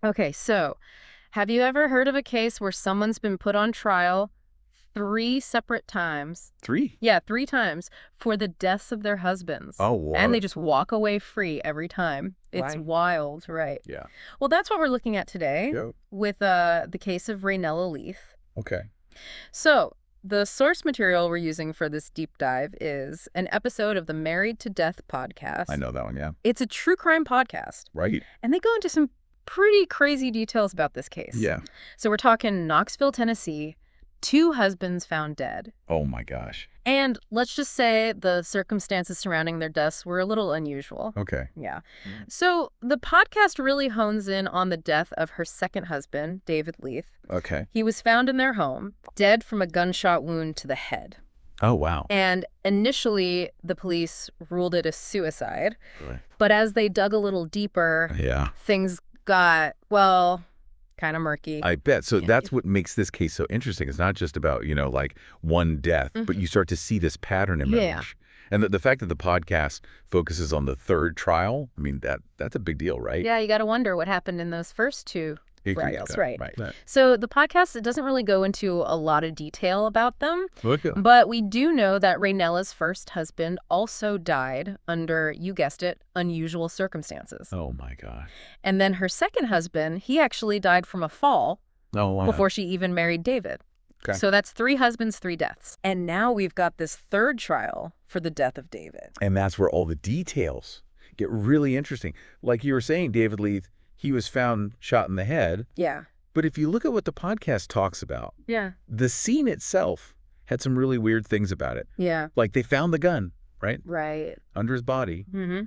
Okay, so have you ever heard of a case where someone's been put on trial 3 separate times? 3? Yeah, 3 times for the deaths of their husbands. Oh, wow. And they just walk away free every time. It's Right. wild, right? Yeah. Well, that's what we're looking at today Go. with the case of Raynella Leath. Okay. So, the source material we're using for this deep dive is an episode of the Married to Death podcast. I know that one, yeah. It's a true crime podcast, Right. and they go into some pretty crazy details about this case. Yeah. So we're talking Knoxville, Tennessee, 2 husbands found dead. Oh, my gosh. And let's just say the circumstances surrounding their deaths were a little unusual. Okay. Yeah. So the podcast really hones in on the death of her second husband, David Leath. Okay. He was found in their home, dead from a gunshot wound to the head. Oh, wow. And initially, the police ruled it a suicide. Really? But as they dug a little deeper, Yeah. things got, well, kind of murky. I bet. So Yeah. that's what makes this case so interesting. It's not just about, like one death, but you start to see this pattern emerge. Yeah. And the fact that the podcast focuses on the third trial, I mean, that's a big deal, right? Yeah, you got to wonder what happened in those first 2 trials, right? So the podcast, it doesn't really go into a lot of detail about them, but we do know that Raynella's first husband also died under, you guessed it, unusual circumstances. Oh, my gosh. And then her second husband, he actually died from a fall Oh, wow. before she even married David. Okay. So that's 3 husbands, 3 deaths. And now we've got this third trial for the death of David. And that's where all the details get really interesting. Like you were saying, David Leath, he was found shot in the head. Yeah. But if you look at what the podcast talks about, Yeah. the scene itself had some really weird things about it. Yeah. Like they found the gun, right? Right. Under his body. Mm-hmm.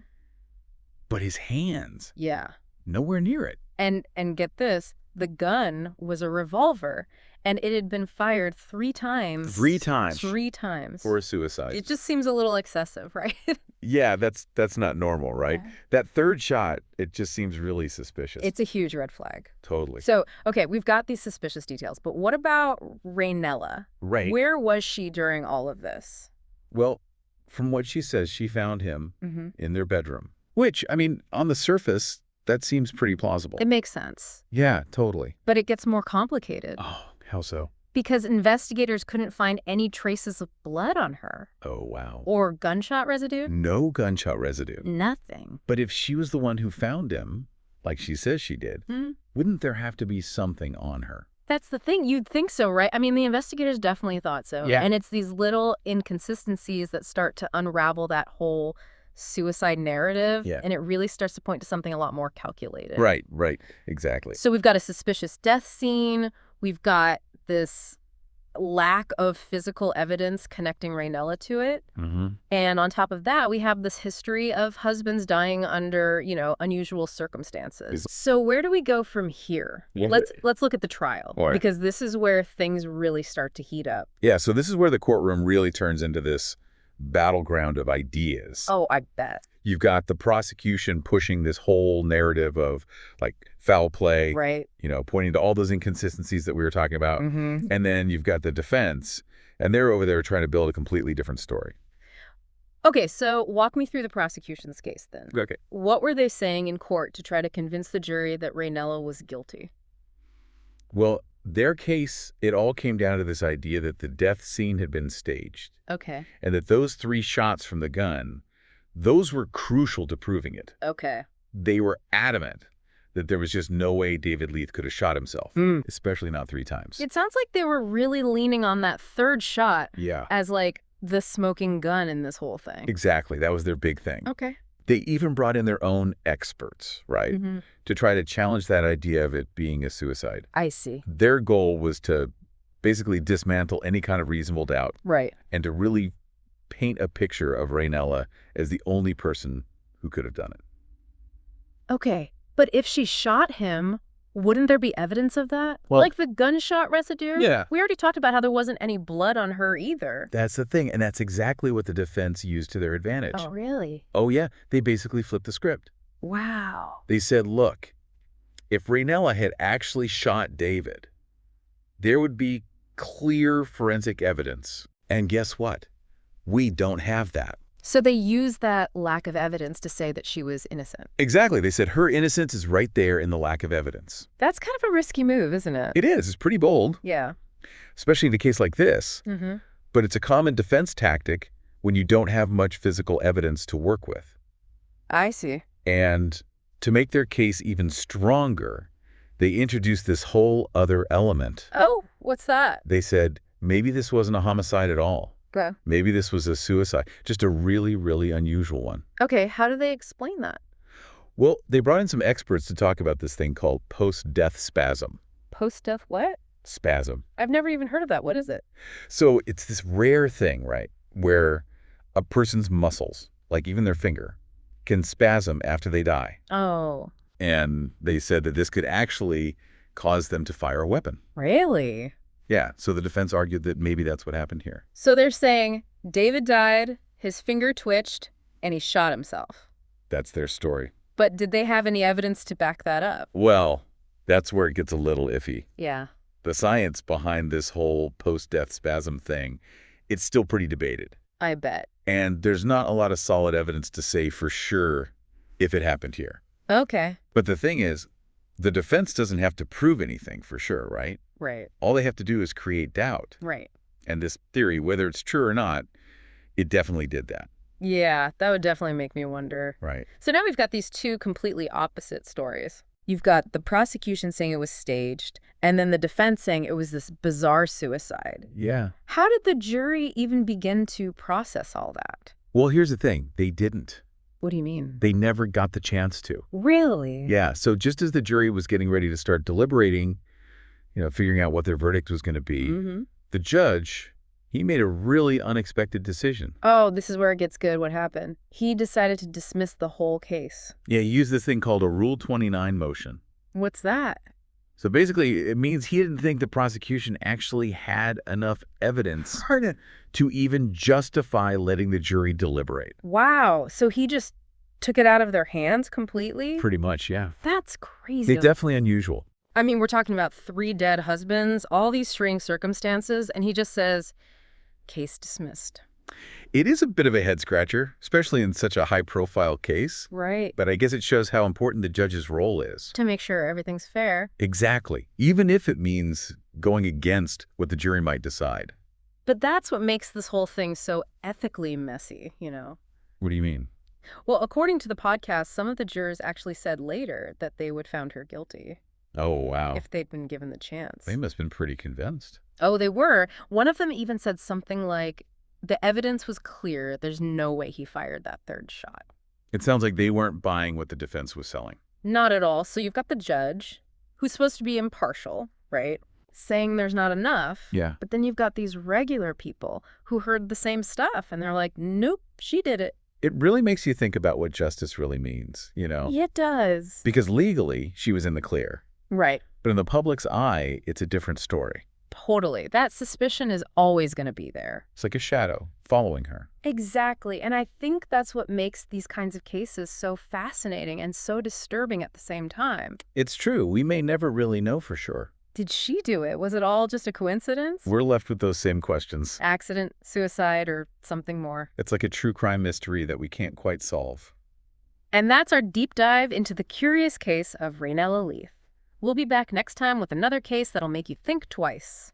But his hands, Yeah. nowhere near it. And get this, the gun was a revolver, and it had been fired 3 times. 3 times. 3 times. For a suicide. It just seems a little excessive, right? Yeah, that's not normal, right? Yeah. That third shot, it just seems really suspicious. It's a huge red flag. Totally. So, okay, we've got these suspicious details, but what about Raynella? Right. Where was she during all of this? Well, from what she says, she found him Mm-hmm. in their bedroom. Which, I mean, on the surface, that seems pretty plausible. It makes sense, Yeah, totally. but it gets more complicated Oh, how so? because investigators couldn't find any traces of blood on her Oh, wow. or gunshot residue. No gunshot residue. Nothing. But if she was the one who found him, like she says she did, wouldn't there have to be something on her? That's the thing. You'd think so, right? I mean, the investigators definitely thought so. Yeah. And it's these little inconsistencies that start to unravel that whole suicide narrative. Yeah. And it really starts to point to something a lot more calculated. Right, exactly. So we've got a suspicious death scene. We've got this lack of physical evidence connecting Raynella to it. Mm-hmm. And on top of that, we have this history of husbands dying under, unusual circumstances. So where do we go from here? Yeah. Let's look at the trial, All right. because this is where things really start to heat up. Yeah, so this is where the courtroom really turns into this battleground of ideas. Oh, I bet. You've got the prosecution pushing this whole narrative of like foul play, Right. Pointing to all those inconsistencies that we were talking about. Mm-hmm. And then you've got the defense, and they're over there trying to build a completely different story. Okay, so walk me through the prosecution's case then. Okay. What were they saying in court to try to convince the jury that Raynella was guilty? Well, their case, it all came down to this idea that the death scene had been staged, Okay. and that those 3 shots from the gun, those were crucial to proving it. Okay. They were adamant that there was just no way David Leath could have shot himself, especially not 3 times. It sounds like they were really leaning on that third shot Yeah, as like the smoking gun in this whole thing. exactly. That was their big thing. Okay. They even brought in their own experts, right, Mm-hmm. to try to challenge that idea of it being a suicide. I see. Their goal was to basically dismantle any kind of reasonable doubt Right. and to really paint a picture of Raynella as the only person who could have done it. Okay. But if she shot him, wouldn't there be evidence of that? Well- like the gunshot residue? Yeah. We already talked about how there wasn't any blood on her either. That's the thing, and that's exactly what the defense used to their advantage. Oh, really? Oh, yeah, they basically flipped the script. Wow. They said, look, if Raynella had actually shot David, there would be clear forensic evidence. And guess what? We don't have that. So they used that lack of evidence to say that she was innocent. Exactly. They said her innocence is right there in the lack of evidence. That's kind of a risky move, isn't it? It is. It's pretty bold. Yeah. Especially in a case like this. Mm-hmm. But it's a common defense tactic when you don't have much physical evidence to work with. I see. And to make their case even stronger, they introduced this whole other element. Oh, what's that? They said, maybe this wasn't a homicide at all. Okay. Maybe this was a suicide, just a really, really unusual one. Okay, how do they explain that? Well, they brought in some experts to talk about this thing called post-death spasm. Post-death what? Spasm. I've never even heard of that. What is it? So it's this rare thing, right, where a person's muscles, like even their finger, can spasm after they die. Oh. And they said that this could actually cause them to fire a weapon. Really? Yeah, so the defense argued that maybe that's what happened here. So they're saying David died, his finger twitched, and he shot himself. That's their story. But did they have any evidence to back that up? Well, that's where it gets a little iffy. Yeah. The science behind this whole post-death spasm thing, it's still pretty debated. I bet. And there's not a lot of solid evidence to say for sure if it happened here. Okay. But the thing is, the defense doesn't have to prove anything for sure, right? Right. All they have to do is create doubt. Right. And this theory, whether it's true or not, it definitely did that. Yeah, that would definitely make me wonder. Right. So now we've got these two completely opposite stories. You've got the prosecution saying it was staged, and then the defense saying it was this bizarre suicide. Yeah. How did the jury even begin to process all that? Well, here's the thing. They didn't. What do you mean? They never got the chance to. Really? Yeah. So just as the jury was getting ready to start deliberating, figuring out what their verdict was going to be, the judge, he made a really unexpected decision. Oh, this is where it gets good. What happened? He decided to dismiss the whole case. Yeah, he used this thing called a Rule 29 motion. What's that? So basically, it means he didn't think the prosecution actually had enough evidence to even justify letting the jury deliberate. Wow. So he just took it out of their hands completely? Pretty much, yeah. That's crazy. It's definitely unusual. I mean, we're talking about 3 dead husbands, all these strange circumstances, and he just says, case dismissed. It is a bit of a head-scratcher, especially in such a high-profile case. Right. But I guess it shows how important the judge's role is. To make sure everything's fair. Exactly. Even if it means going against what the jury might decide. But that's what makes this whole thing so ethically messy, What do you mean? Well, according to the podcast, some of the jurors actually said later that they would found her guilty. Oh, wow. If they'd been given the chance. They must have been pretty convinced. Oh, they were. One of them even said something like, the evidence was clear. There's no way he fired that 3rd shot. It sounds like they weren't buying what the defense was selling. Not at all. So you've got the judge, who's supposed to be impartial, right? Saying there's not enough. Yeah. But then you've got these regular people who heard the same stuff, and they're like, nope, she did it. It really makes you think about what justice really means, Yeah, it does. Because legally, she was in the clear. Right. But in the public's eye, it's a different story. Totally. That suspicion is always going to be there. It's like a shadow following her. Exactly. And I think that's what makes these kinds of cases so fascinating and so disturbing at the same time. It's true. We may never really know for sure. Did she do it? Was it all just a coincidence? We're left with those same questions. Accident, suicide, or something more. It's like a true crime mystery that we can't quite solve. And that's our deep dive into the curious case of Raynella Leath. We'll be back next time with another case that'll make you think twice.